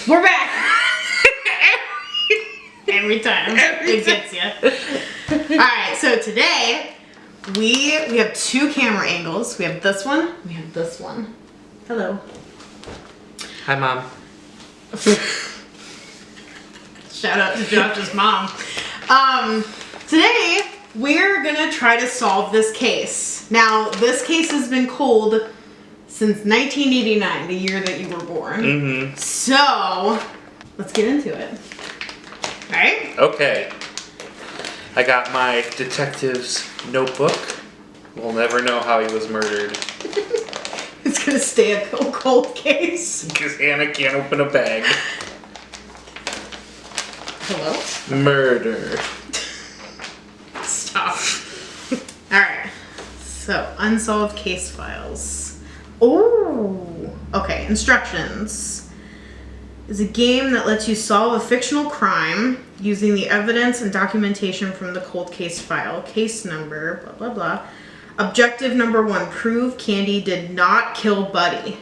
We're back! Every time. It gets you. Alright, so today we have two camera angles. We have this one, we have this one. Hello. Hi, Mom. Shout out to Josh's mom. Today we're gonna try to solve this case. Now, this case has been cold since 1989, the year that you were born. Mm-hmm. So, let's get into it. Alright? Okay. I got my detective's notebook. We'll never know how he was murdered. It's gonna stay a cold case. Because Anna can't open a bag. Hello? Murder. Stop. Alright. So, Unsolved Case Files. Oh! Okay, instructions. Is a game that lets you solve a fictional crime using the evidence and documentation from the cold case file. Case number, blah, blah, blah. Objective number 1, prove Candy did not kill Buddy.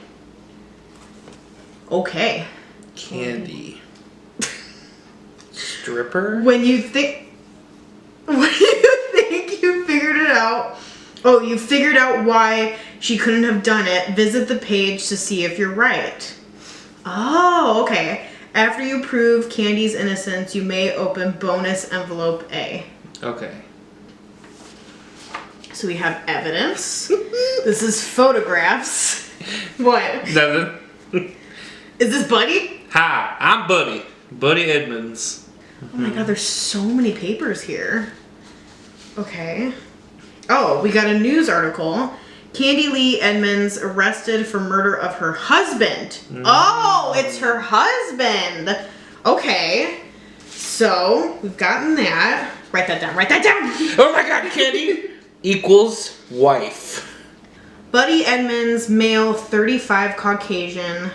Okay. Candy. Stripper? When you think you figured it out, oh, you figured out why she couldn't have done it, visit the page to see if you're right. Oh, okay. After you prove Candy's innocence, you may open bonus envelope A. Okay. So we have evidence. This is photographs. What? Nothing. Is this Buddy? Hi, I'm Buddy. Buddy Edmunds. Oh my god, there's so many papers here. Okay. Oh, we got a news article. Candy Lee Edmunds arrested for murder of her husband. Oh, it's her husband. Okay. So, we've gotten that. Write that down. Write that down. Oh my god, Candy equals wife. Buddy Edmunds, male, 35, Caucasian,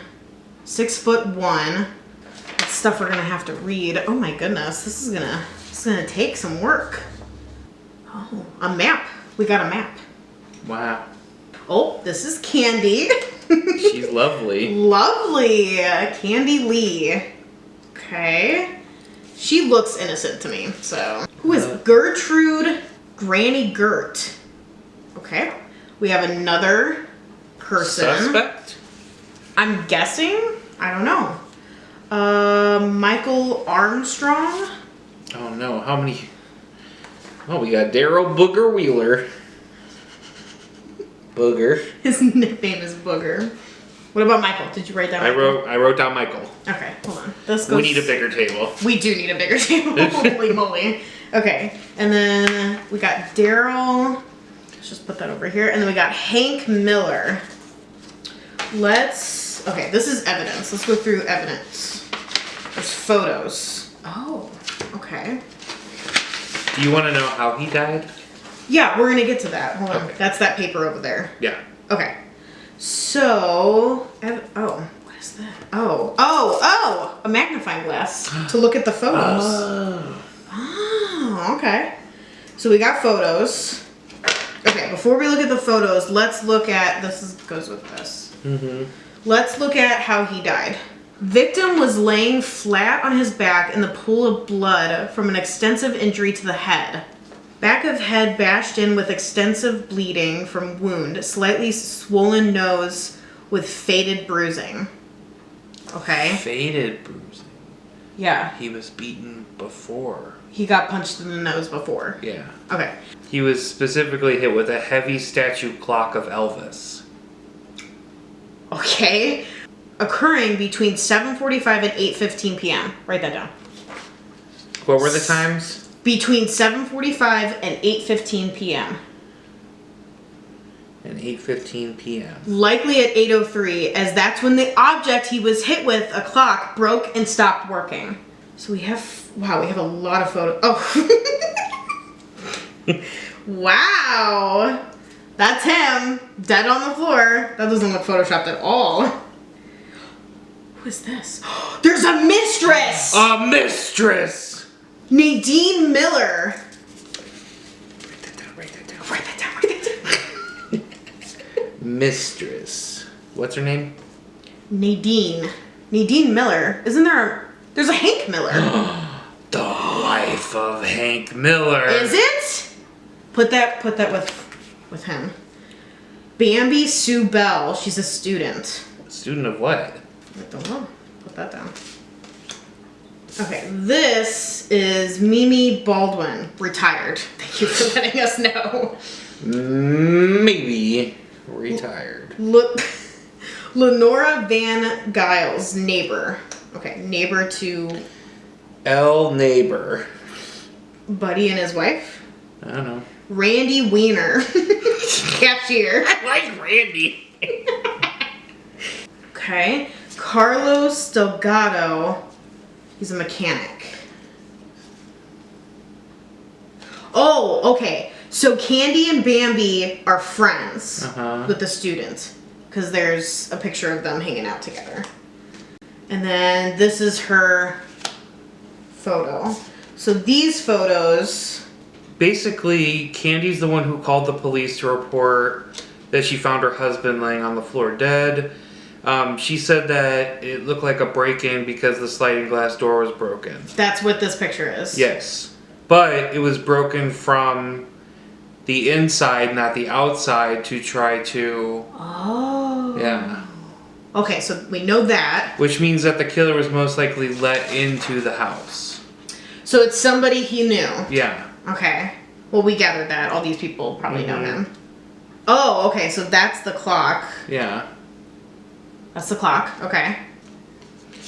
6'1". That's stuff we're gonna have to read. Oh my goodness, this is gonna take some work. Oh, a map. We got a map. Wow. Oh, this is Candy. She's lovely. Lovely. Candy Lee. Okay. She looks innocent to me, so. Who is Gertrude Granny Gert? Okay. We have another person. Suspect? I'm guessing. I don't know. Michael Armstrong. Oh no, how many? Oh, we got Daryl Booger Wheeler. Booger. His nickname is Booger. What about Michael? Did you write that? I wrote down Michael. Okay, hold on. This goes. We need a bigger table. We do need a bigger table. Holy moly. Okay, and then we got Daryl. Let's just put that over here. And then we got Hank Miller. Okay, this is evidence. Let's go through evidence. There's photos. Oh, okay. Do you want to know how he died? Yeah, we're gonna get to that. Hold on. Okay. That's that paper over there. Yeah. Okay. So, oh, what is that? Oh, a magnifying glass to look at the photos. Oh, okay. So we got photos. Okay, before we look at the photos, let's look at, goes with this. Mm-hmm. Let's look at how he died. Victim was laying flat on his back in the pool of blood from an extensive injury to the head. Back of head bashed in with extensive bleeding from wound, slightly swollen nose with faded bruising. Okay. Faded bruising. Yeah. He was beaten before. He got punched in the nose before. Yeah. Okay. He was specifically hit with a heavy statue clock of Elvis. Okay. Occurring between 7:45 and 8:15 p.m. Write that down. What were the times? Between 7:45 and 8:15 p.m. And 8:15 p.m. Likely at 8:03, as that's when the object he was hit with, a clock, broke and stopped working. So we have, wow, we have a lot of photos. Oh. Wow. That's him, dead on the floor. That doesn't look photoshopped at all. Who is this? There's a mistress! A mistress! Nadine Miller. Write that down, write that down. Write that down, write that down. Mistress. What's her name? Nadine. Nadine Miller. Isn't there's a Hank Miller. The life of Hank Miller. Is it? Put that with him. Bambi Sue Bell. She's a student. Student of what? I don't know. Put that down. Okay, this is Mimi Baldwin, retired. Thank you for letting us know. Maybe retired. Lenora Van Giles, neighbor. Okay, neighbor to Neighbor. Buddy and his wife. I don't know. Randy Weiner, cashier. I like Randy. Okay, Carlos Delgado. He's a mechanic. Oh, okay. So Candy and Bambi are friends with the student because there's a picture of them hanging out together. And then this is her photo. So these photos. Basically, Candy's the one who called the police to report that she found her husband laying on the floor dead. She said that it looked like a break-in because the sliding glass door was broken. That's what this picture is. Yes. But it was broken from the inside, not the outside, to try to... Oh. Yeah. Okay, so we know that. Which means that the killer was most likely let into the house. So it's somebody he knew. Yeah. Okay. Well, we gathered that. All these people probably know him. Oh, okay, so that's the clock. Yeah. That's the clock. Okay.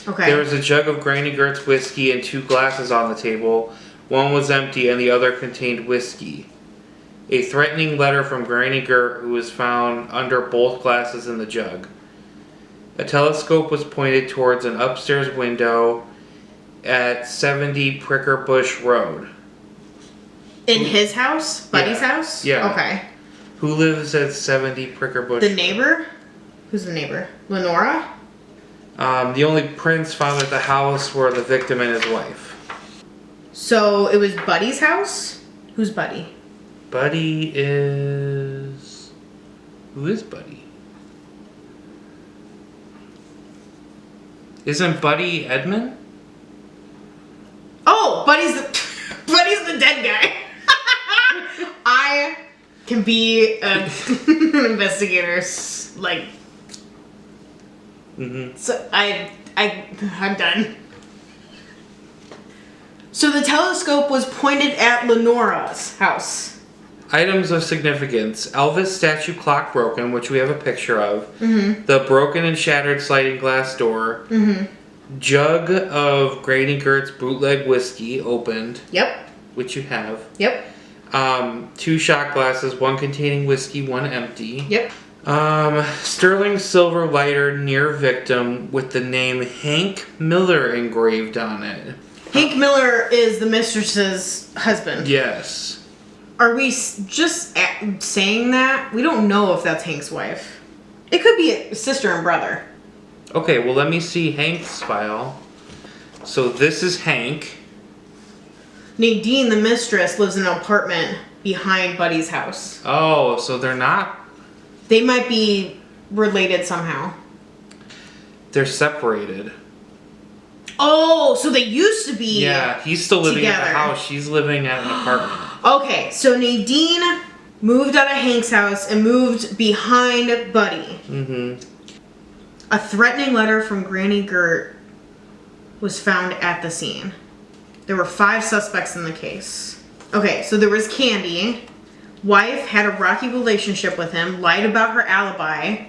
Okay. There was a jug of Granny Gert's whiskey and 2 glasses on the table. One was empty and the other contained whiskey. A threatening letter from Granny Gert, who was found under both glasses in the jug. A telescope was pointed towards an upstairs window at 70 Pricker Bush Road. In his house? Buddy's house? Yeah. Okay. Who lives at 70 Pricker Bush? The neighbor? Who's the neighbor? Lenora? The only prints found at the house were the victim and his wife. So it was Buddy's house? Who's Buddy? Buddy is... Who is Buddy? Isn't Buddy Edmund? Oh, Buddy's the dead guy. I can be an investigator, like... So I'm done. So the telescope was pointed at Lenora's house. Items of significance. Elvis statue clock broken, which we have a picture of. The broken and shattered sliding glass door. Jug of Granny Gert's bootleg whiskey opened. Yep. Which you have. Yep. 2 shot glasses, 1 containing whiskey, 1 empty. Yep. Sterling silver lighter near victim with the name Hank Miller engraved on it. Hank Miller is the mistress's husband. Yes. Are we just saying that? We don't know if that's Hank's wife. It could be a sister and brother. Okay, well let me see Hank's file. So this is Hank. Nadine, the mistress, lives in an apartment behind Buddy's house. Oh, so they're not... They might be related somehow. They're separated. Oh, so they used to be Yeah, he's still living together. at the house. She's living at an apartment. Okay, so Nadine moved out of Hank's house and moved behind Buddy. A threatening letter from Granny Gert was found at the scene. There were 5 suspects in the case. Okay, so there was Candy. Wife had a rocky relationship with him, lied about her alibi.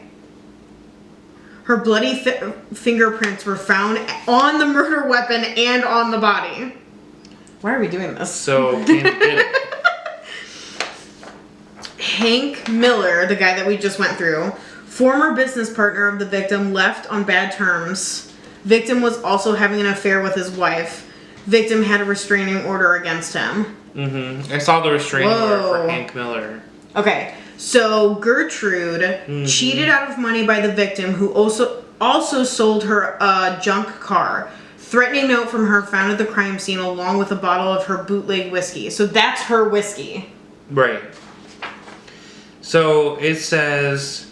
Her bloody fingerprints were found on the murder weapon and on the body. Why are we doing this? So, Candy did it. Hank Miller, the guy that we just went through, former business partner of the victim, left on bad terms. Victim was also having an affair with his wife. Victim had a restraining order against him. I saw the restraining order for Hank Miller. Okay, so Gertrude cheated out of money by the victim, who also sold her a junk car. Threatening note from her found at the crime scene along with a bottle of her bootleg whiskey. So that's her whiskey. Right. So it says,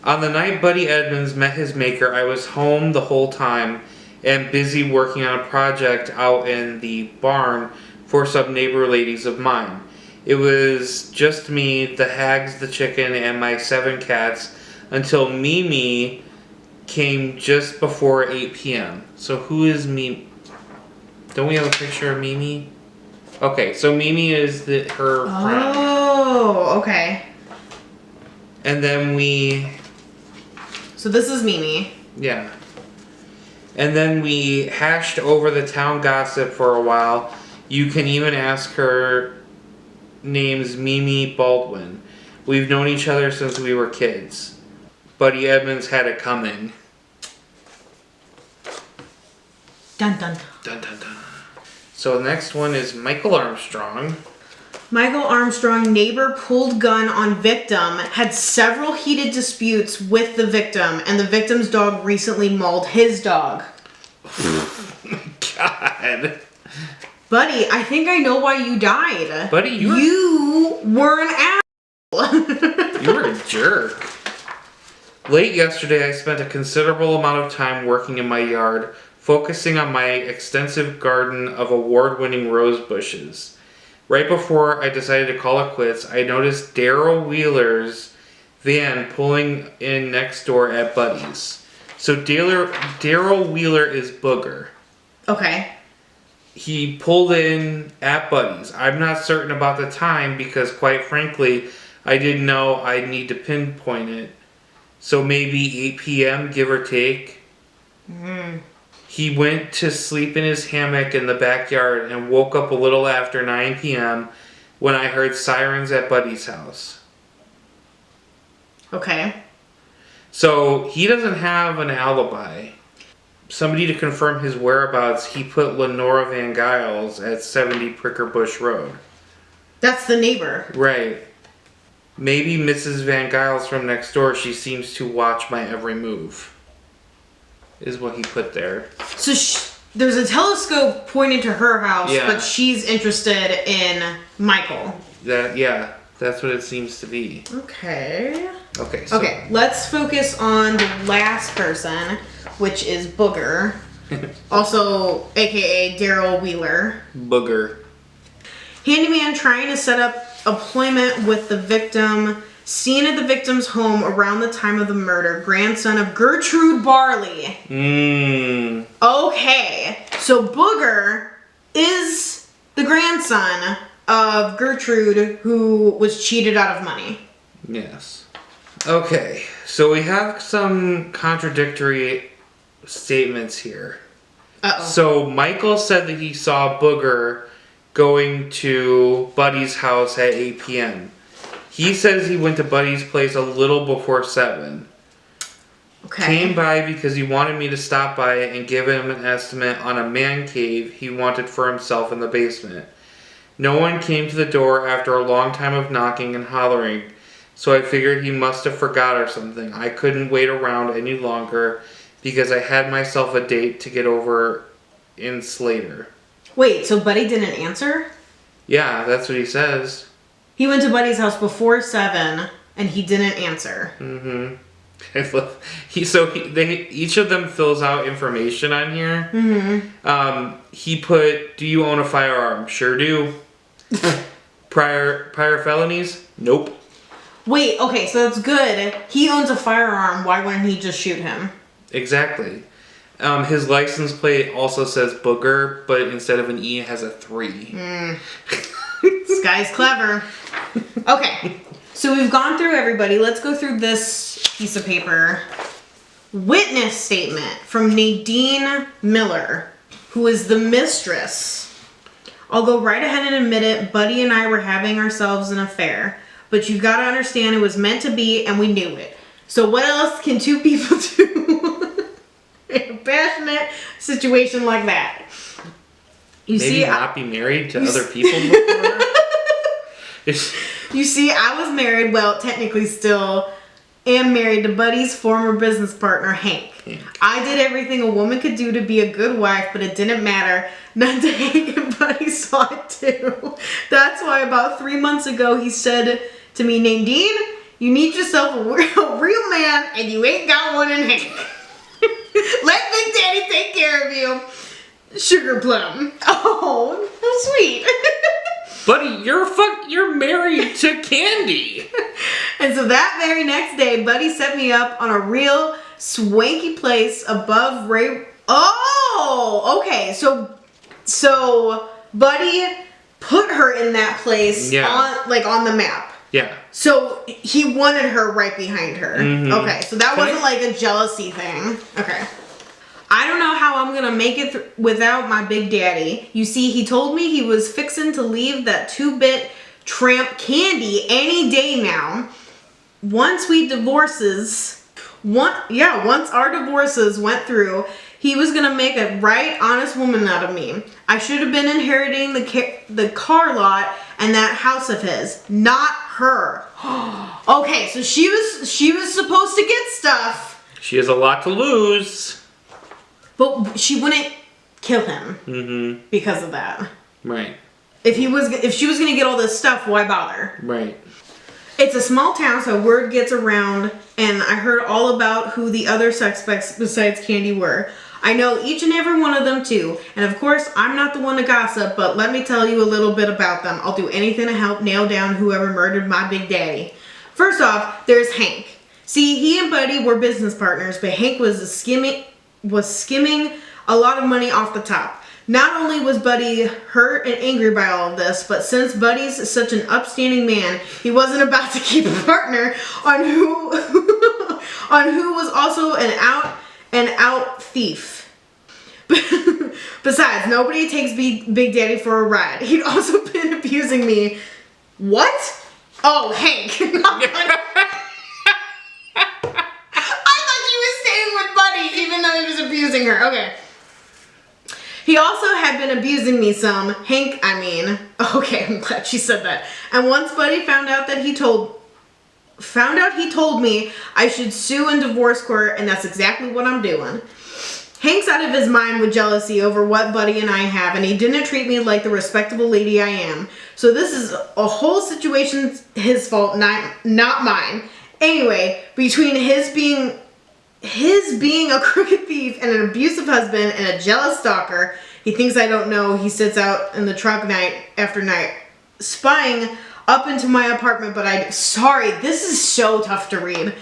On the night Buddy Edmunds met his maker, I was home the whole time and busy working on a project out in the barn for some neighbor ladies of mine. It was just me, the hags, the chicken, and my 7 cats until Mimi came just before 8 p.m. So who is Mimi? Don't we have a picture of Mimi? Okay, so Mimi is her friend. Oh, okay. And then So this is Mimi. Yeah. And then we hashed over the town gossip for a while. You can even ask her name's Mimi Baldwin. We've known each other since we were kids. Buddy Edmunds had it coming. Dun dun. Dun dun dun. So the next one is Michael Armstrong. Michael Armstrong, neighbor pulled gun on victim, had several heated disputes with the victim, and the victim's dog recently mauled his dog. God. Buddy, I think I know why you died. Buddy, you were an asshole. You were a jerk. Late yesterday, I spent a considerable amount of time working in my yard, focusing on my extensive garden of award-winning rose bushes. Right before I decided to call it quits, I noticed Daryl Wheeler's van pulling in next door at Buddy's. So Daryl Wheeler is Booger. Okay. He pulled in at Buddy's. I'm not certain about the time because, quite frankly, I didn't know I'd need to pinpoint it. So maybe 8 p.m., give or take. He went to sleep in his hammock in the backyard and woke up a little after 9 p.m. when I heard sirens at Buddy's house. Okay. So he doesn't have an alibi. Somebody to confirm his whereabouts, he put Lenora Van Giles at 70 Pricker Bush Road. That's the neighbor. Right. Maybe Mrs. Van Giles from next door, she seems to watch my every move. Is what he put there. So there's a telescope pointing to her house, Yeah. but she's interested in Michael. That's what it seems to be. Okay. Okay, so. Okay, let's focus on the last person, which is Booger. Also, aka Daryl Wheeler. Booger. Handyman trying to set up appointment with the victim. Seen at the victim's home around the time of the murder. Grandson of Gertrude Barley. Okay, so Booger is the grandson of Gertrude who was cheated out of money. Yes. Okay, so we have some contradictory statements here. Uh-oh. So Michael said that he saw Booger going to Buddy's house at 8 p.m. He says he went to Buddy's place a little before 7. Okay. Came by because he wanted me to stop by and give him an estimate on a man cave he wanted for himself in the basement. No one came to the door after a long time of knocking and hollering, so I figured he must have forgot or something. I couldn't wait around any longer because I had myself a date to get over in Slater. Wait, so Buddy didn't answer? Yeah, that's what he says. He went to Buddy's house before 7, and he didn't answer. Mm-hmm. Each of them fills out information on here. Mm-hmm. He put, do you own a firearm? Sure do. Prior felonies? Nope. Wait, okay, so that's good. He owns a firearm. Why wouldn't he just shoot him? Exactly. His license plate also says Booger, but instead of an E, it has a 3. This guy's clever. Okay, so we've gone through everybody. Let's go through this piece of paper. Witness statement from Nadine Miller, who is the mistress. I'll go right ahead and admit it. Buddy and I were having ourselves an affair. But you gotta understand it was meant to be and we knew it. So what else can two people do in a passionate situation like that? Maybe not be married to other people before? You see, I was married, well, technically still am married to Buddy's former business partner, Hank. I did everything a woman could do to be a good wife, but it didn't matter. None to Hank, and Buddy saw it too. That's why about 3 months ago he said to me, Nadine, You need yourself a real man, and you ain't got one in Hank. Let Big Daddy take care of you. Sugar Plum. Oh, how sweet. Buddy, you're married to Candy. And so that very next day, Buddy set me up on a real swanky place above Ray. Oh, okay. So Buddy put her in that place on the map. Yeah. So he wanted her right behind her. Mm-hmm. Okay, so that wasn't like a jealousy thing. Okay. I don't know how I'm going to make it without my Big Daddy. You see, he told me he was fixing to leave that 2-bit tramp Candy any day now. Once our divorces went through, he was going to make a right honest woman out of me. I should have been inheriting the car lot and that house of his, not her. Okay, so she was supposed to get stuff. She has a lot to lose. But she wouldn't kill him because of that. Right. If she was gonna get all this stuff, why bother? Right. It's a small town, so word gets around, and I heard all about who the other suspects besides Candy were. I know each and every one of them too, and of course, I'm not the one to gossip, but let me tell you a little bit about them. I'll do anything to help nail down whoever murdered my Big Daddy. First off, there's Hank. See, he and Buddy were business partners, but Hank was skimming a lot of money off the top. Not only was Buddy hurt and angry by all of this, but since Buddy's such an upstanding man, he wasn't about to keep a partner on who was also an out thief. Besides, nobody takes Big Daddy for a ride. He'd also been abusing me. What? Oh, Hank. Even though he was abusing her. Okay. He also had been abusing me some. Hank, I mean. Okay, I'm glad she said that. And once Buddy found out he told me I should sue in divorce court, and that's exactly what I'm doing. Hank's out of his mind with jealousy over what Buddy and I have, and he didn't treat me like the respectable lady I am. So this is a whole situation his fault, not mine. Anyway, between his being a crooked thief and an abusive husband and a jealous stalker, he thinks I don't know. He sits out in the truck night after night, spying up into my apartment, but sorry, this is so tough to read.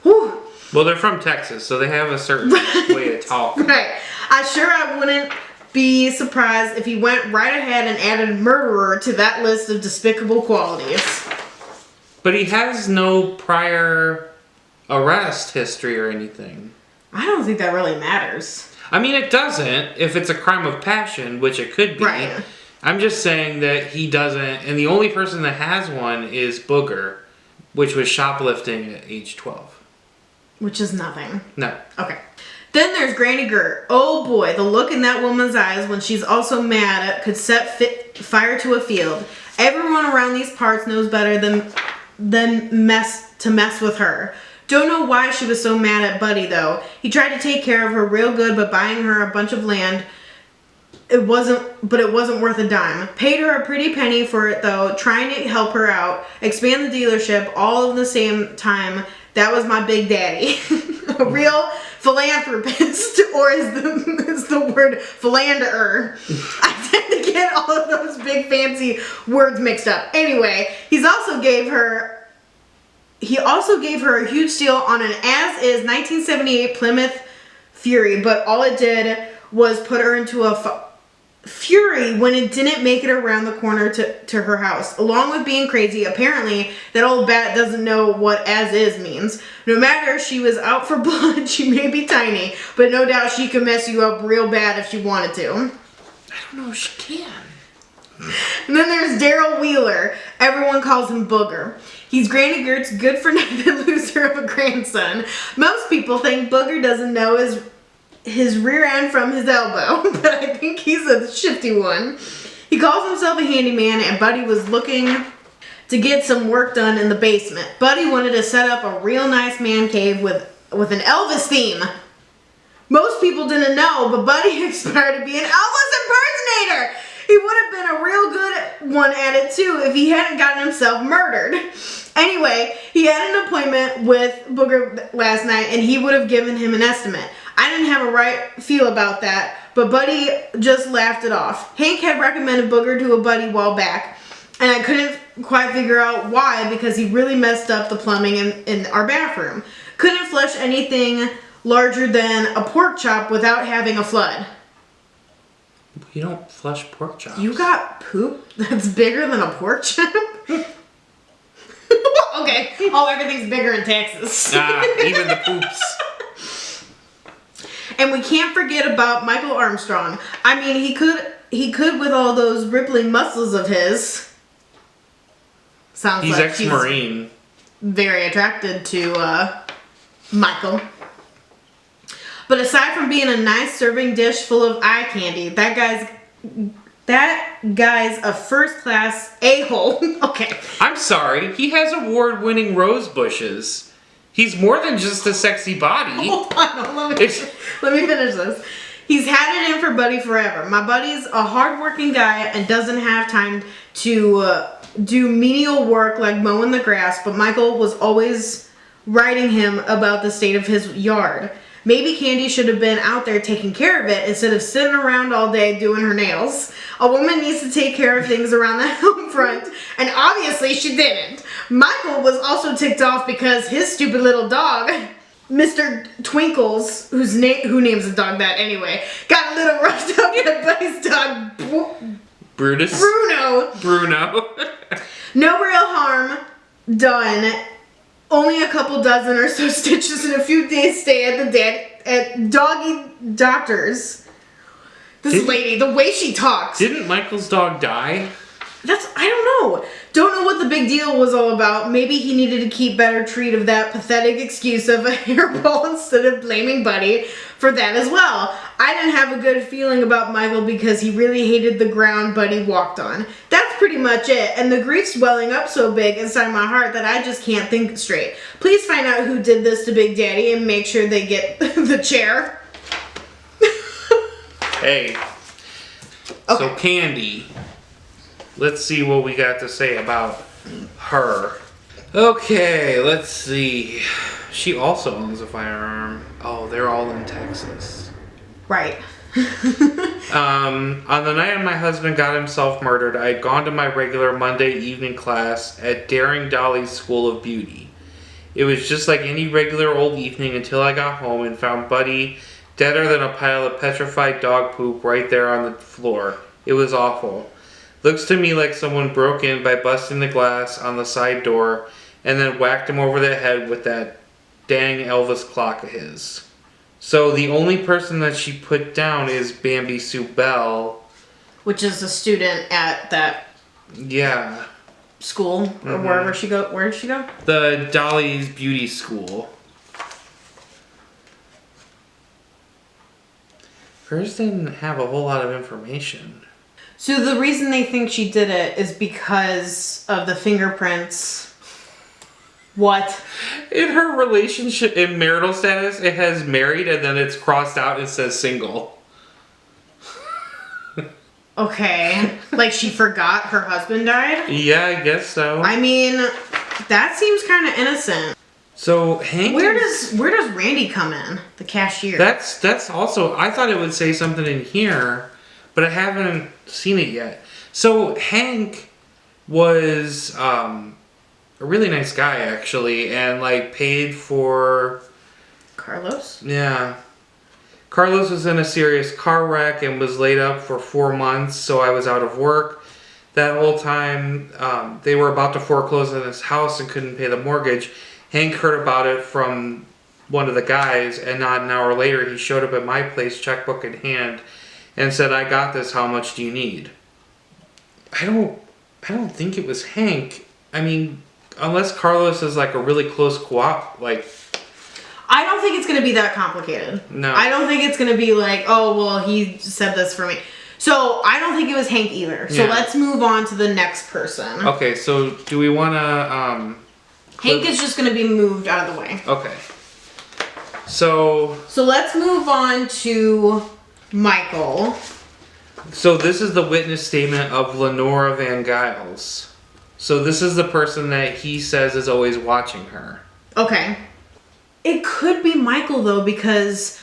Whew. Well, they're from Texas, so they have a certain way to talk. Right. I wouldn't be surprised if he went right ahead and added murderer to that list of despicable qualities. But he has no prior arrest history or anything. I don't think that really matters. I mean, it doesn't if it's a crime of passion, which it could be. Right. I'm just saying that he doesn't, and the only person that has one is Booger, which was shoplifting at age 12. Which is nothing. No. Okay. Then there's Granny Gert. Oh boy, the look in that woman's eyes when she's also mad could set fire to a field. Everyone around these parts knows better than mess with her. Don't know why she was so mad at Buddy though. He tried to take care of her real good, but buying her a bunch of land, it wasn't worth a dime. Paid her a pretty penny for it though, trying to help her out, expand the dealership, all at the same time. That was my Big Daddy. A real philanthropist, or is the word philanderer. I tend to get all of those big fancy words mixed up. Anyway, he also gave her a huge steal on an as-is 1978 Plymouth Fury, but all it did was put her into a fury when it didn't make it around the corner to her house. Along with being crazy, apparently that old bat doesn't know what as-is means. No matter if she was out for blood, she may be tiny, but no doubt she could mess you up real bad if she wanted to. I don't know if she can. And then there's Daryl Wheeler. Everyone calls him Booger. He's Granny Gert's good-for-nothing loser of a grandson. Most people think Booger doesn't know his rear end from his elbow, but I think he's a shifty one. He calls himself a handyman, and Buddy was looking to get some work done in the basement. Buddy wanted to set up a real nice man cave with an Elvis theme. Most people didn't know, but Buddy aspired to be an Elvis impersonator. He would have been a real good one at it too if he hadn't gotten himself murdered. Anyway, he had an appointment with Booger last night, and he would have given him an estimate. I didn't have a right feel about that, but Buddy just laughed it off. Hank had recommended Booger to a buddy a while back, and I couldn't quite figure out why, because he really messed up the plumbing in our bathroom. Couldn't flush anything larger than a pork chop without having a flood. You don't flush pork chops. You got poop that's bigger than a pork chop? Okay. Oh, everything's bigger in Texas. Even the poops. And we can't forget about Michael Armstrong. I mean, he could with all those rippling muscles of his. Sounds He's like ex-Marine. He's very attracted to Michael. But aside from being a nice serving dish full of eye candy, that guy's a first-class a-hole. Okay. I'm sorry. He has award-winning rose bushes. He's more than just a sexy body. Hold on. Let me finish this. He's had it in for Buddy forever. My buddy's a hard-working guy and doesn't have time to do menial work like mowing the grass, but Michael was always writing him about the state of his yard. Maybe Candy should have been out there taking care of it instead of sitting around all day doing her nails. A woman needs to take care of things around the home front, and obviously she didn't. Michael was also ticked off because his stupid little dog, Mr. Twinkles, who names the dog that anyway, got a little roughed up by Buddy's dog, Brutus? Bruno. No real harm done. Only a couple dozen or so stitches and a few days stay at doggy doctors. This lady, the way she talks. Didn't Michael's dog die? I don't know. Don't know what the big deal was all about. Maybe he needed to keep better treat of that pathetic excuse of a hairball instead of blaming Buddy for that as well. I didn't have a good feeling about Michael because he really hated the ground Buddy walked on. That's pretty much it, and the grief's welling up so big inside my heart that I just can't think straight. Please find out who did this to Big Daddy and make sure they get the chair. Hey. Okay. So Candy. Let's see what we got to say about her. Okay, let's see. She also owns a firearm. Oh, they're all in Texas. Right. On the night my husband got himself murdered, I had gone to my regular Monday evening class at Daring Dolly's School of Beauty. It was just like any regular old evening until I got home and found Buddy deader than a pile of petrified dog poop right there on the floor. It was awful. Looks to me like someone broke in by busting the glass on the side door and then whacked him over the head with that dang Elvis clock of his. So the only person that she put down is Bambi Sue Bell. Which is a student at that school or wherever she go. Where did she go? The Dolly's Beauty School. Hers didn't have a whole lot of information. So the reason they think she did it is because of the fingerprints. What? In her relationship, in marital status, it has married and then it's crossed out and says single. Okay. Like she forgot her husband died? Yeah, I guess so. I mean, that seems kind of innocent. So Hank, where does Randy come in? The cashier. That's also, I thought it would say something in here, but I haven't seen it yet. So Hank was a really nice guy actually, and like paid for Carlos. Yeah. Carlos was in a serious car wreck and was laid up for 4 months, so I was out of work. That whole time, they were about to foreclose on his house and couldn't pay the mortgage. Hank heard about it from one of the guys, and not an hour later, he showed up at my place, checkbook in hand, and said, "I got this, how much do you need?" I don't think it was Hank. I mean, unless Carlos is like a really close I don't think it's going to be that complicated. No. I don't think it's going to be like, oh, well, he said this for me. So I don't think it was Hank either. So let's move on to the next person. Okay, so do we want to... Hank is just going to be moved out of the way. Okay. So let's move on to Michael. So this is the witness statement of Lenora Van Giles. So this is the person that he says is always watching her. Okay. It could be Michael, though, because...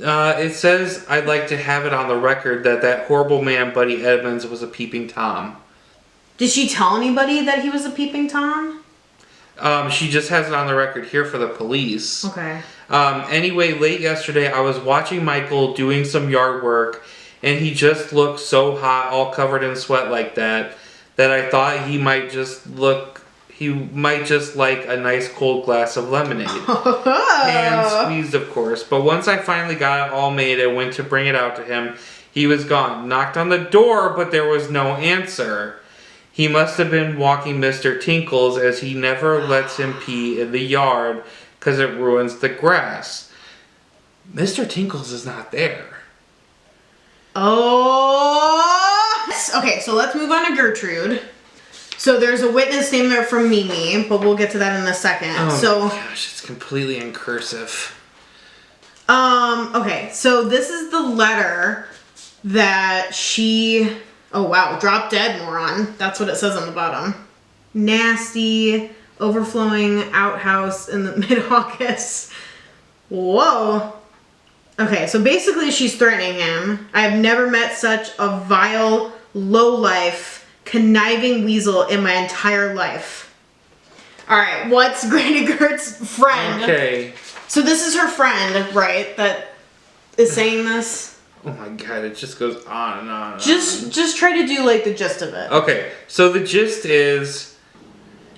It says, I'd like to have it on the record that horrible man, Buddy Edmunds, was a peeping Tom. Did she tell anybody that he was a peeping Tom? She just has it on the record here for the police. Okay. Anyway, late yesterday, I was watching Michael doing some yard work, and he just looked so hot, all covered in sweat like that I thought he might just like a nice cold glass of lemonade. Hand squeezed, of course. But once I finally got it all made and went to bring it out to him, he was gone. Knocked on the door, but there was no answer. He must have been walking Mr. Tinkles, as he never lets him pee in the yard because it ruins the grass. Mr. Tinkles is not there. Oh! Okay, so let's move on to Gertrude. So there's a witness statement from Mimi, but we'll get to that in a second. Oh my gosh, it's completely in cursive. Okay, so this is the letter that she... Oh wow, drop dead moron. That's what it says on the bottom. Nasty, overflowing outhouse in the mid-August. Whoa. Okay, so basically she's threatening him. I've never met such a vile, low-life, conniving weasel in my entire life. Alright, what's Granny Gert's friend? Okay. So this is her friend, right, that is saying this? Oh my god, it just goes on and on and Just try to do, like, the gist of it. Okay, so the gist is...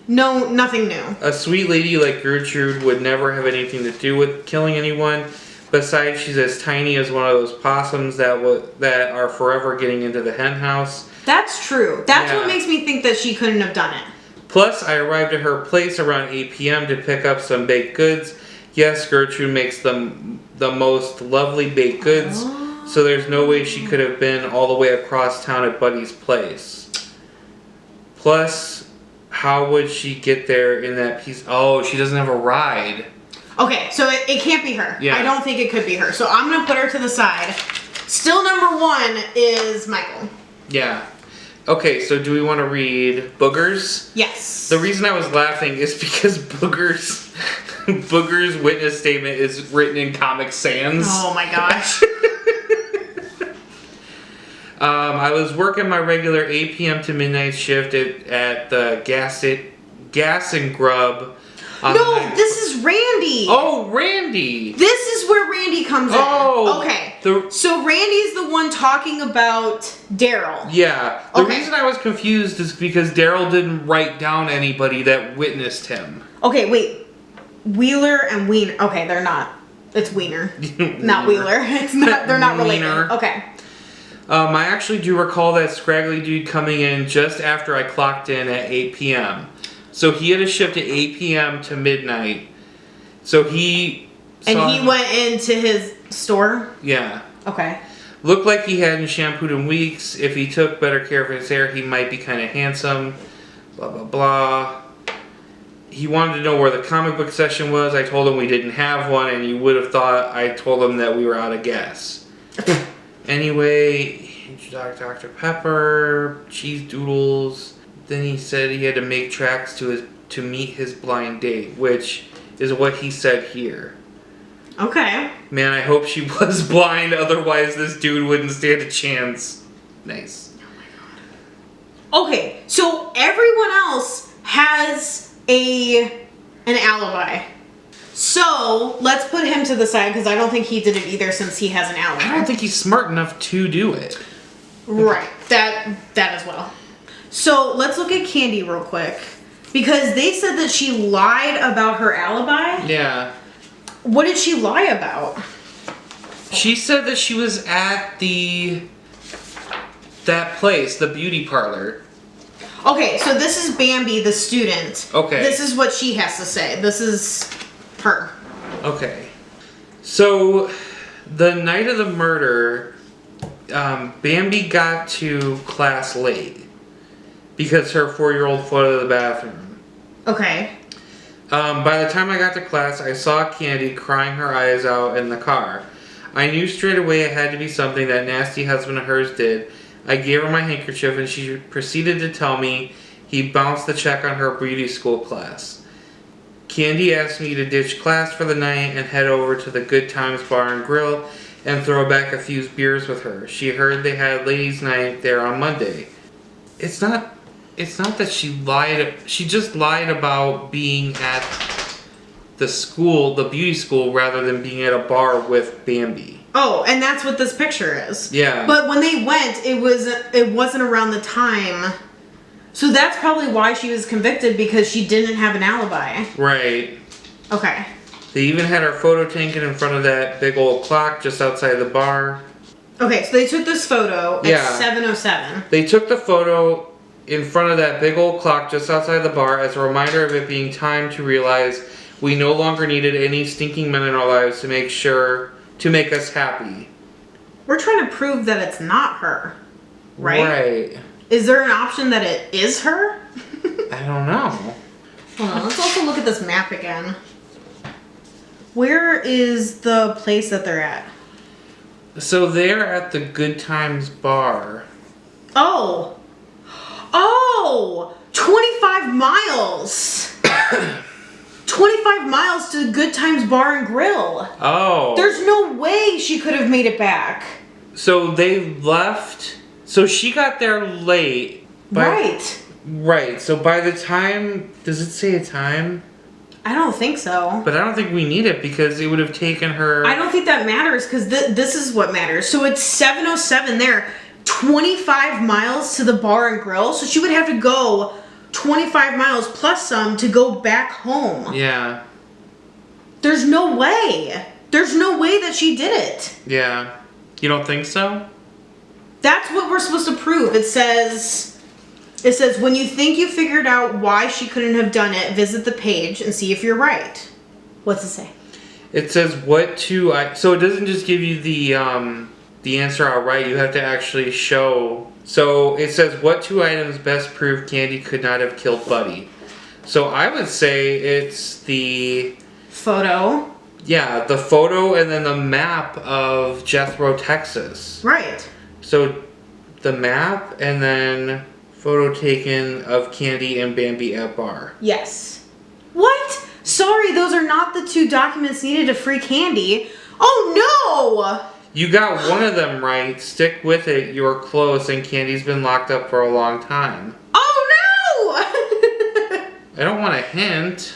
No, nothing new. A sweet lady like Gertrude would never have anything to do with killing anyone. Besides, she's as tiny as one of those possums that are forever getting into the hen house. That's true. That's what makes me think that she couldn't have done it. Plus, I arrived at her place around 8 p.m. to pick up some baked goods. Yes, Gertrude makes the most lovely baked goods, so there's no way she could have been all the way across town at Buddy's place. Plus, how would she get there in that piece? Oh, she doesn't have a ride. Okay, so it can't be her. Yeah. I don't think it could be her. So I'm going to put her to the side. Still number one is Michael. Yeah. Okay, so do we want to read Booger's? Yes. The reason I was laughing is because Booger's witness statement is written in Comic Sans. Oh my gosh. I was working my regular 8 p.m. to midnight shift at the Gas and Grub. No, this is Randy. Oh, Randy. This is where Randy comes in. Oh. Okay. So Randy's the one talking about Daryl. Yeah. The reason I was confused is because Daryl didn't write down anybody that witnessed him. Okay, wait. Wheeler and Wiener. Okay, they're not. It's Wiener. Not Wheeler. It's not. They're not related. Wiener. Okay. I actually do recall that scraggly dude coming in just after I clocked in at 8 p.m. So he had a shift at 8 p.m. to midnight. So he went into his store? Yeah. Okay. Looked like he hadn't shampooed in weeks. If he took better care of his hair, he might be kind of handsome. Blah, blah, blah. He wanted to know where the comic book session was. I told him we didn't have one, and you would have thought I told him that we were out of gas. Anyway, Dr. Pepper, cheese doodles. Then he said he had to make tracks to meet his blind date, which is what he said here. Okay. Man, I hope she was blind, otherwise this dude wouldn't stand a chance. Nice. Oh my god. Okay, so everyone else has an alibi. So, let's put him to the side, because I don't think he did it either, since he has an alibi. I don't think he's smart enough to do it. Right. That as well. So, let's look at Candy real quick. Because they said that she lied about her alibi. Yeah. What did she lie about? She said that she was at that place, the beauty parlor. Okay, so this is Bambi, the student. Okay. This is what she has to say. This is her. Okay. So, the night of the murder, Bambi got to class late because her 4-year-old flew out of the bathroom. Okay. By the time I got to class, I saw Candy crying her eyes out in the car. I knew straight away it had to be something that nasty husband of hers did. I gave her my handkerchief and she proceeded to tell me He bounced the check on her beauty school class. Candy asked me to ditch class for the night and head over to the Good Times Bar and Grill and throw back a few beers with her. She heard they had ladies' night there on Monday. It's not that she lied. She just lied about being at the school, the beauty school, rather than being at a bar with Bambi. Oh, and that's what this picture is. Yeah. But when they went, it wasn't around the time. So that's probably why she was convicted, because she didn't have an alibi. Right. Okay. They even had her photo taken in front of that big old clock just outside the bar. Okay, so they took this photo at 7:07. They took the photo in front of that big old clock just outside the bar as a reminder of it being time to realize we no longer needed any stinking men in our lives to make us happy. We're trying to prove that it's not her, right? Right. Is there an option that it is her? I don't know. Hold on, let's also look at this map again. Where is the place that they're at? So they're at the Good Times Bar. Oh! 25 miles! 25 miles to the Good Times Bar and Grill. Oh. There's no way she could have made it back. So they left. So she got there late. Right. Right. So by the time, does it say a time? I don't think so. But I don't think we need it because it would have taken her. I don't think that matters, because this is what matters. So it's 7:07 there. 25 miles to the bar and grill. So she would have to go 25 miles plus some to go back home. Yeah. There's no way. There's no way that she did it. Yeah. You don't think so? That's what we're supposed to prove. It says when you think you figured out why she couldn't have done it, visit the page and see if you're right. What's it say? It says so it doesn't just give you the answer outright. You have to actually show. So it says what 2 items best prove Candy could not have killed Buddy. So I would say it's the photo. Yeah, the photo and then the map of Jethro, Texas. Right. So the map and then photo taken of Candy and Bambi at bar. Yes. What? Sorry, those are not the 2 documents needed to free Candy. Oh no! You got one of them right. Stick with it. You're close, and Candy's been locked up for a long time. Oh no! I don't want a hint.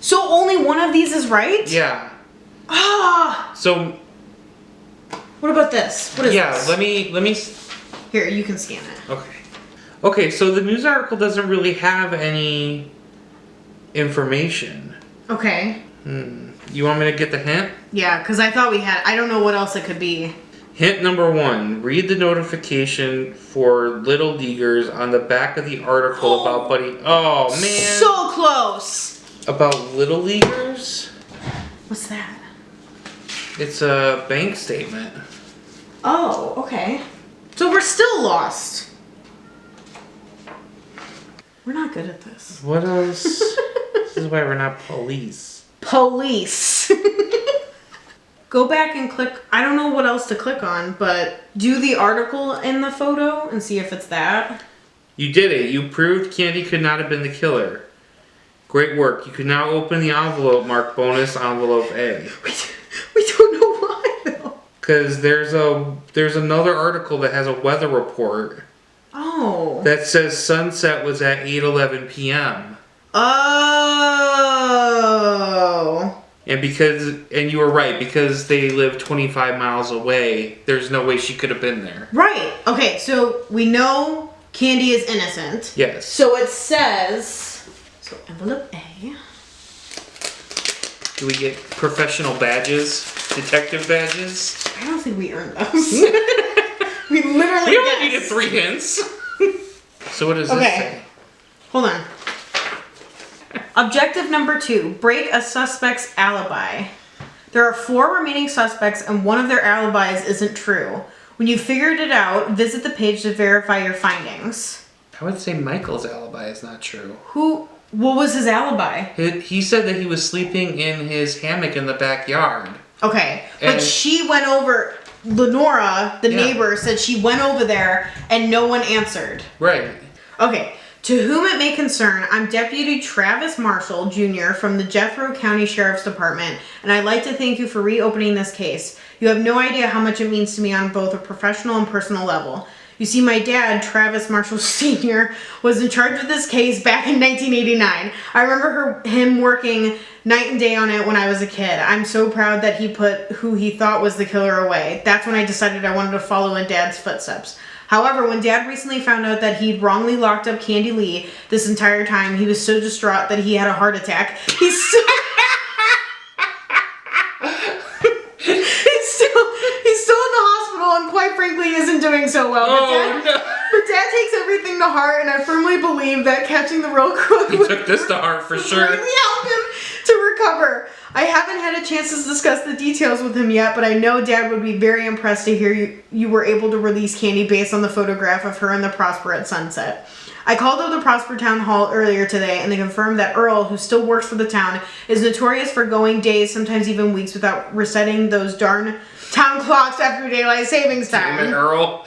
So only one of these is right? Yeah. Ah! So. What about this? What is this? Yeah, let me. Here, you can scan it. Okay. Okay, so the news article doesn't really have any information. Okay. You want me to get the hint? Yeah, because I thought we had. I don't know what else it could be. Hint number 1. Read the notification for Little Leaguers on the back of the article about Buddy. Oh, man. So close. About Little Leaguers? What's that? It's a bank statement. Oh, okay. So we're still lost. We're not good at this. What else? This is why we're not police. Police. Go back and click. I don't know what else to click on, but do the article in the photo and see if it's that. You did it. You proved Candy could not have been the killer. Great work. You can now open the envelope marked bonus envelope A. We don't know why though. Because there's another article that has a weather report. Oh. That says sunset was at 8:11 p.m. Oh. And you were right, because they live 25 miles away, there's no way she could have been there. Right. Okay, so we know Candy is innocent. Yes. So it says, envelope A. Do we get professional badges? Detective badges? I don't think we earned those. We literally We only needed 3 hints. So what does this say? Hold on. Objective number 2, break a suspect's alibi. There are 4 remaining suspects and one of their alibis isn't true. When you figured it out, visit the page to verify your findings. I would say Michael's alibi is not true. What was his alibi? He said that he was sleeping in his hammock in the backyard. Okay, but she went over, Lenora, the neighbor, said she went over there and no one answered. Right. Okay, To whom it may concern, I'm Deputy Travis Marshall, Jr. from the Jethro County Sheriff's Department, and I'd like to thank you for reopening this case. You have no idea how much it means to me on both a professional and personal level. You see, my dad, Travis Marshall Sr., was in charge of this case back in 1989. I remember him working night and day on it when I was a kid. I'm so proud that he put who he thought was the killer away. That's when I decided I wanted to follow in Dad's footsteps. However, when Dad recently found out that he'd wrongly locked up Candy Lee this entire time, he was so distraught that he had a heart attack. He's still in the hospital and quite frankly isn't doing so well. But Dad takes everything to heart, and I firmly believe that catching the real crook He took this to heart for sure. really help him to recover. I haven't had a chance to discuss the details with him yet, but I know Dad would be very impressed to hear you were able to release Candy based on the photograph of her and the Prosper at sunset. I called up the Prosper Town Hall earlier today, and they confirmed that Earl, who still works for the town, is notorious for going days, sometimes even weeks, without resetting those darn town clocks after daylight savings time. Damn it, Earl.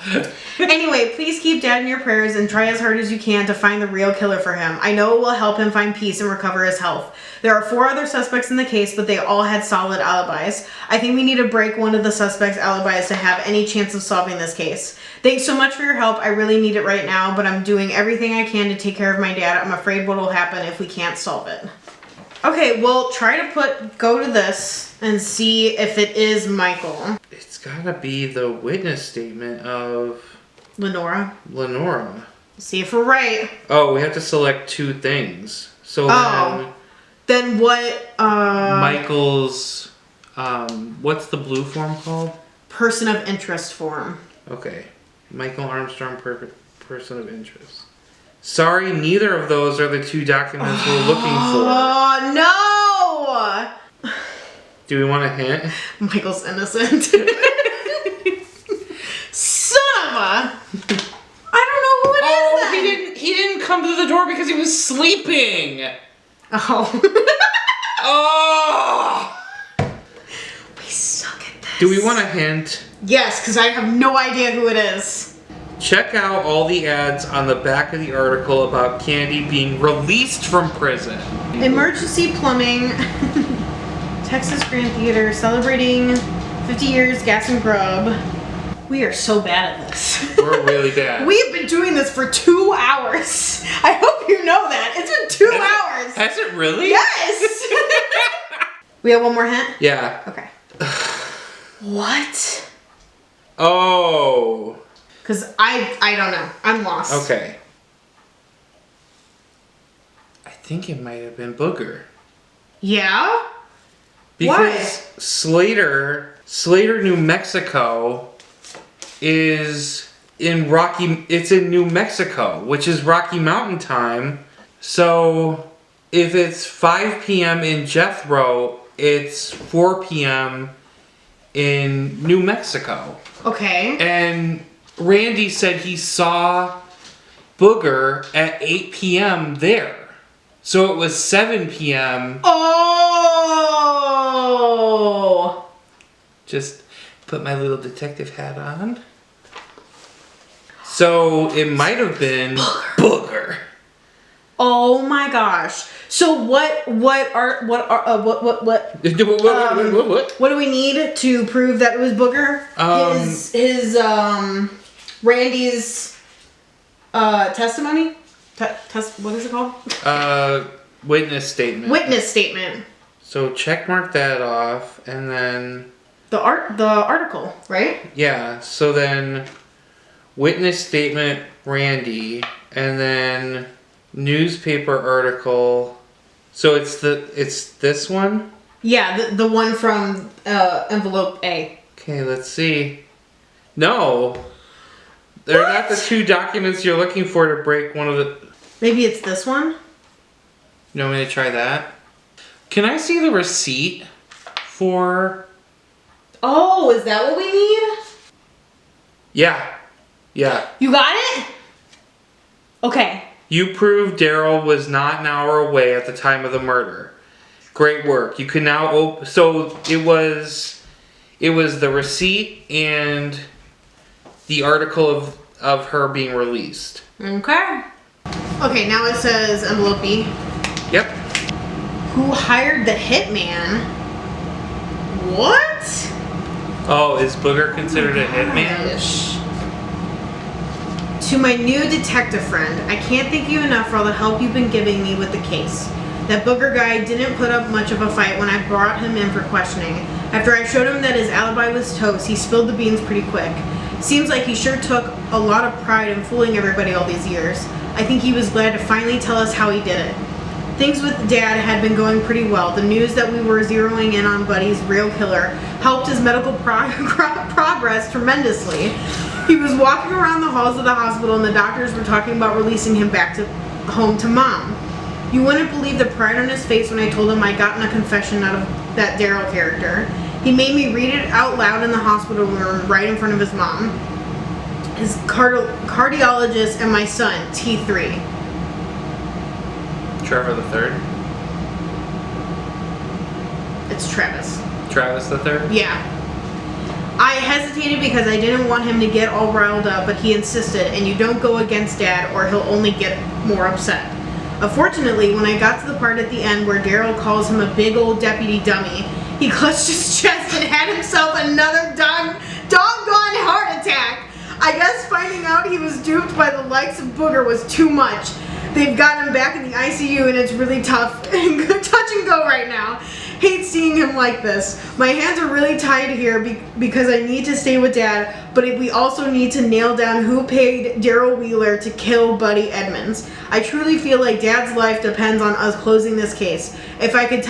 Anyway, please keep Dad in your prayers and try as hard as you can to find the real killer for him. I know it will help him find peace and recover his health. There are 4 other suspects in the case, but they all had solid alibis. I think we need to break one of the suspects' alibis to have any chance of solving this case. Thanks so much for your help. I really need it right now, but I'm doing everything I can to take care of my dad. I'm afraid what will happen if we can't solve it. Okay, well, try to go to this and see if it is Michael. It's gotta be the witness statement of Lenora. See if we're right. Oh, we have to select 2 things. So then what? Michael's, what's the blue form called? Person of interest form. Okay. Michael Armstrong, person of interest. Sorry, neither of those are the 2 documents we're looking for. Oh, no! Do we want a hint? Michael's innocent. Son of a... I don't know who it is then. He didn't come to the door because he was sleeping. Oh. Oh! We suck at this. Do we want a hint? Yes, because I have no idea who it is. Check out all the ads on the back of the article about Candy being released from prison. Emergency plumbing. Texas Grand Theater celebrating 50 years gas and grub. We are so bad at this. We're really bad. We've been doing this for 2 hours. I hope you know that. It's been 2 hours. Has it really? Yes. We have one more hint? Yeah. Okay. What? Oh. Because I don't know. I'm lost. Okay. I think it might have been Booger. Yeah? Because Slater, New Mexico is it's in New Mexico, which is Rocky Mountain time. So if it's 5 p.m. in Jethro, it's 4 p.m. in New Mexico. Okay. And Randy said he saw Booger at 8 p.m. there. So it was 7 p.m. Oh! Just put my little detective hat on. So it might have been Booger. Oh my gosh. So what do we need to prove that it was Booger? His Randy's testimony? What is it called? Witness statement. Witness statement. So check mark that off, and then the article, right? Yeah. So then witness statement Randy, and then newspaper article. So it's this one? Yeah, the one from envelope A. Okay, let's see. No. They're not the 2 documents you're looking for to break one of the... Maybe it's this one? You want me to try that? Can I see the receipt for... Oh, is that what we need? Yeah. Yeah. You got it? Okay. You proved Daryl was not an hour away at the time of the murder. Great work. You can now so it was the receipt and the article of her being released. Okay. Okay, now it says envelope B. Yep. Who hired the hitman? What? Oh, is Booger considered a hitman? Gosh. To my new detective friend, I can't thank you enough for all the help you've been giving me with the case. That Booger guy didn't put up much of a fight when I brought him in for questioning. After I showed him that his alibi was toast, he spilled the beans pretty quick. Seems like he sure took a lot of pride in fooling everybody all these years. I think he was glad to finally tell us how he did it. Things with Dad had been going pretty well. The news that we were zeroing in on Buddy's real killer helped his medical progress tremendously. He was walking around the halls of the hospital and the doctors were talking about releasing him back to home to Mom. You wouldn't believe the pride on his face when I told him I'd gotten a confession out of that Daryl character. He made me read it out loud in the hospital room right in front of his mom, his cardiologist, and my son, T3. Trevor the Third? It's Travis. Travis the Third? Yeah. I hesitated because I didn't want him to get all riled up, but he insisted, and you don't go against Dad or he'll only get more upset. Unfortunately, when I got to the part at the end where Daryl calls him a big old deputy dummy, he clutched his chest and had himself another doggone heart attack. I guess finding out he was duped by the likes of Booger was too much. They've got him back in the ICU and it's really tough and touch and go right now. Hate seeing him like this. My hands are really tied here because I need to stay with Dad, but we also need to nail down who paid Daryl Wheeler to kill Buddy Edmunds. I truly feel like Dad's life depends on us closing this case. If I could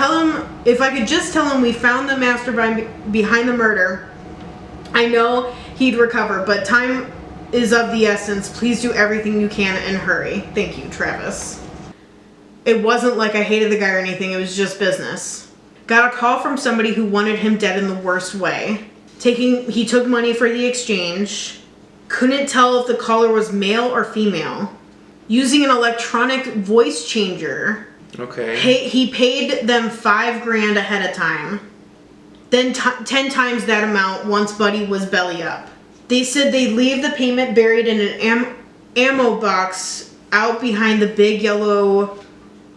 just tell him we found the mastermind behind the murder, I know he'd recover, but time is of the essence. Please do everything you can and hurry. Thank you, Travis. It wasn't like I hated the guy or anything, it was just business. Got a call from somebody who wanted him dead in the worst way. He took money for the exchange. Couldn't tell if the caller was male or female. Using an electronic voice changer. Okay. He paid them $5,000 ahead of time. Then 10 times that amount once Buddy was belly up. They said they'd leave the payment buried in an ammo box out behind the big yellow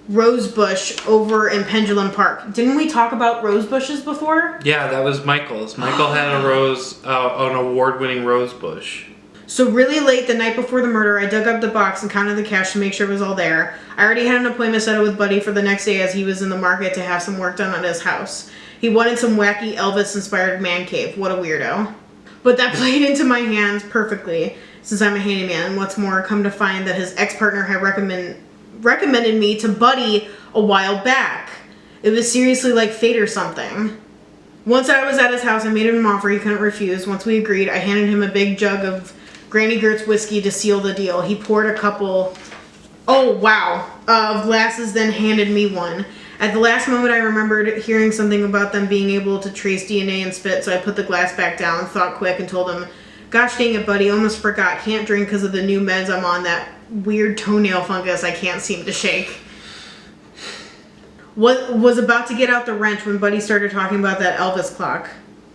rose bush over in Pendulum Park. Didn't we talk about rose bushes before? Yeah, that was Michael's. Michael had an award-winning rose bush. So really late the night before the murder, I dug up the box and counted the cash to make sure it was all there. I already had an appointment set up with Buddy for the next day as he was in the market to have some work done on his house. He wanted some wacky Elvis-inspired man cave. What a weirdo. But that played into my hands perfectly since I'm a handyman. And what's more, come to find that his ex-partner had recommended me to Buddy a while back. It was seriously like fate or something. Once I was at his house, I made him an offer he couldn't refuse. Once we agreed, I handed him a big jug of Granny Gert's whiskey to seal the deal. He poured a couple, of glasses, then handed me one. At the last moment, I remembered hearing something about them being able to trace DNA and spit, so I put the glass back down, thought quick, and told him, "Gosh dang it, Buddy, almost forgot. Can't drink because of the new meds I'm on, that weird toenail fungus I can't seem to shake." Was about to get out the wrench when Buddy started talking about that Elvis clock.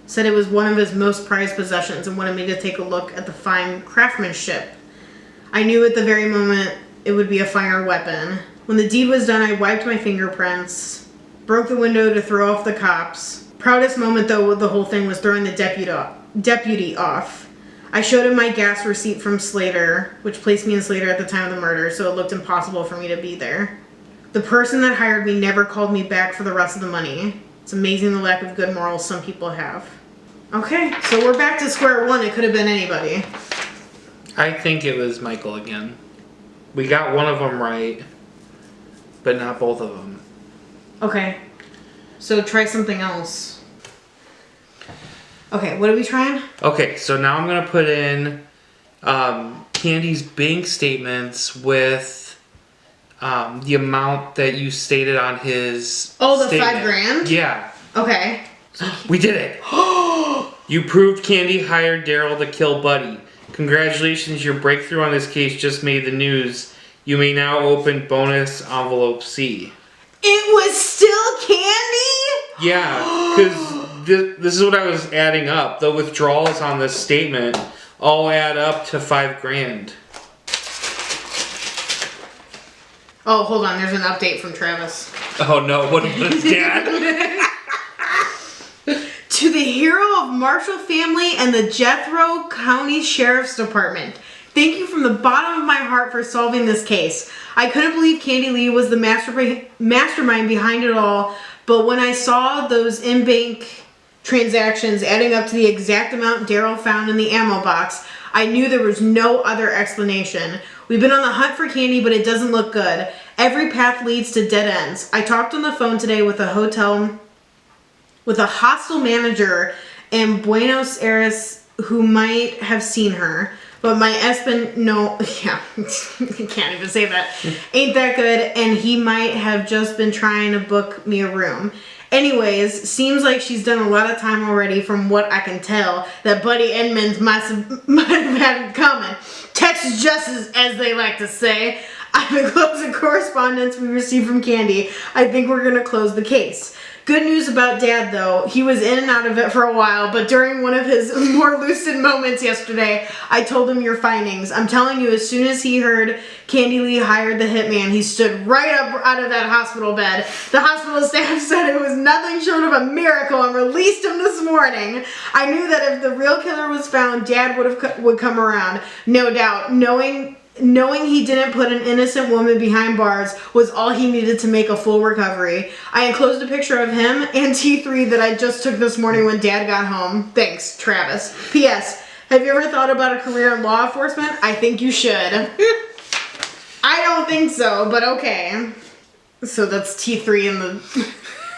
Said it was one of his most prized possessions and wanted me to take a look at the fine craftsmanship. I knew at the very moment it would be a finer weapon. When the deed was done, I wiped my fingerprints, broke the window to throw off the cops. Proudest moment, though, with the whole thing was throwing the deputy off. I showed him my gas receipt from Slater, which placed me in Slater at the time of the murder, so it looked impossible for me to be there. The person that hired me never called me back for the rest of the money. It's amazing the lack of good morals some people have. Okay, so we're back to square one. It could have been anybody. I think it was Michael again. We got one of them right, but not both of them. Okay, so try something else. Okay, what are we trying? Okay, so now I'm going to put in Candy's bank statements with the amount that you stated on his the statement. $5,000? Yeah. Okay. We did it. You proved Candy hired Daryl to kill Buddy. Congratulations, your breakthrough on this case just made the news. You may now open bonus envelope C. It was still Candy? Yeah, because this is what I was adding up. The withdrawals on this statement all add up to $5,000. Oh, hold on. There's an update from Travis. Oh no, what about his dad? To the hero of Marshall family and the Jethro County Sheriff's Department. Thank you from the bottom of my heart for solving this case. I couldn't believe Candy Lee was the mastermind behind it all, but when I saw those in-bank transactions adding up to the exact amount Daryl found in the ammo box, I knew there was no other explanation. We've been on the hunt for Candy, but it doesn't look good. Every path leads to dead ends. I talked on the phone today with a hostel manager in Buenos Aires who might have seen her. But my I can't even say that, ain't that good, and he might have just been trying to book me a room. Anyways, seems like she's done a lot of time already from what I can tell that Buddy Edmunds might have had it coming. Texas justice, as they like to say. I've been closing correspondence we received from Candy. I think we're going to close the case. Good news about Dad, though. He was in and out of it for a while, but during one of his more lucid moments yesterday, I told him your findings. I'm telling you, as soon as he heard Candy Lee hired the hitman, he stood right up out of that hospital bed. The hospital staff said it was nothing short of a miracle and released him this morning. I knew that if the real killer was found, Dad would come around. No doubt. Knowing he didn't put an innocent woman behind bars was all he needed to make a full recovery. I enclosed a picture of him and T3 that I just took this morning when Dad got home. Thanks, Travis. P.S. Have you ever thought about a career in law enforcement? I think you should. I don't think so, but okay. So that's T3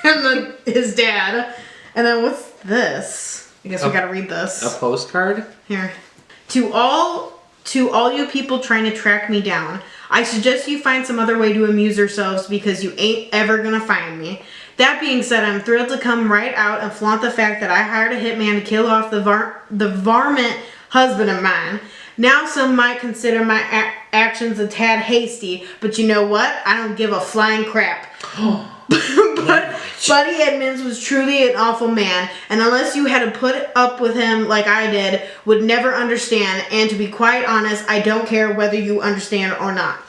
and his dad. And then what's this? I guess we gotta read this. A postcard? Here. To all you people trying to track me down, I suggest you find some other way to amuse yourselves because you ain't ever gonna find me. That being said, I'm thrilled to come right out and flaunt the fact that I hired a hitman to kill off the varmint husband of mine. Now some might consider my actions a tad hasty, but you know what? I don't give a flying crap. But Buddy Edmunds was truly an awful man, and unless you had to put up with him like I did, would never understand, and to be quite honest, I don't care whether you understand or not.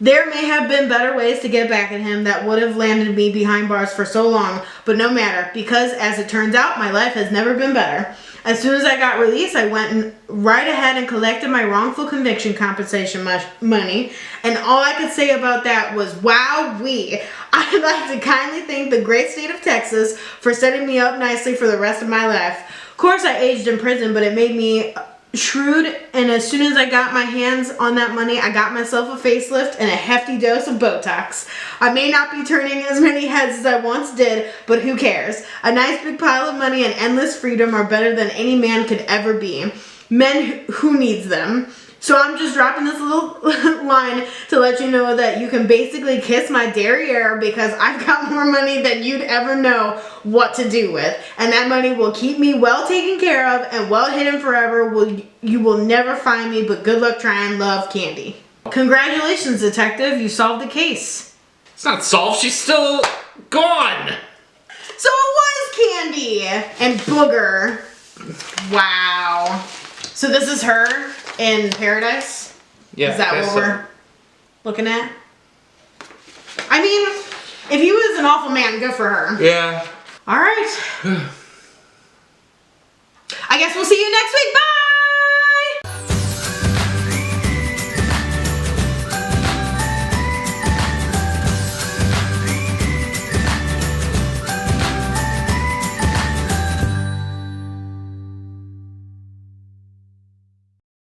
There may have been better ways to get back at him that would have landed me behind bars for so long, but no matter, because as it turns out, my life has never been better. As soon as I got released, I went right ahead and collected my wrongful conviction compensation money, and all I could say about that was, wowee. I'd like to kindly thank the great state of Texas for setting me up nicely for the rest of my life. Of course, I aged in prison, but it made me shrewd, and as soon as I got my hands on that money, I got myself a facelift and a hefty dose of Botox. I may not be turning as many heads as I once did, but who cares? A nice big pile of money and endless freedom are better than any man could ever be. Men who needs them. So I'm just dropping this little line to let you know that you can basically kiss my derriere because I've got more money than you'd ever know what to do with. And that money will keep me well taken care of and well hidden forever. You will never find me, but good luck trying. Love, Candy. Congratulations, detective. You solved the case. It's not solved. She's still gone. So it was Candy and Booger. Wow. So this is her in paradise? Yeah. Is that what we're looking at? I mean, if he was an awful man, good for her. Yeah. All right. I guess we'll see you next week. Bye!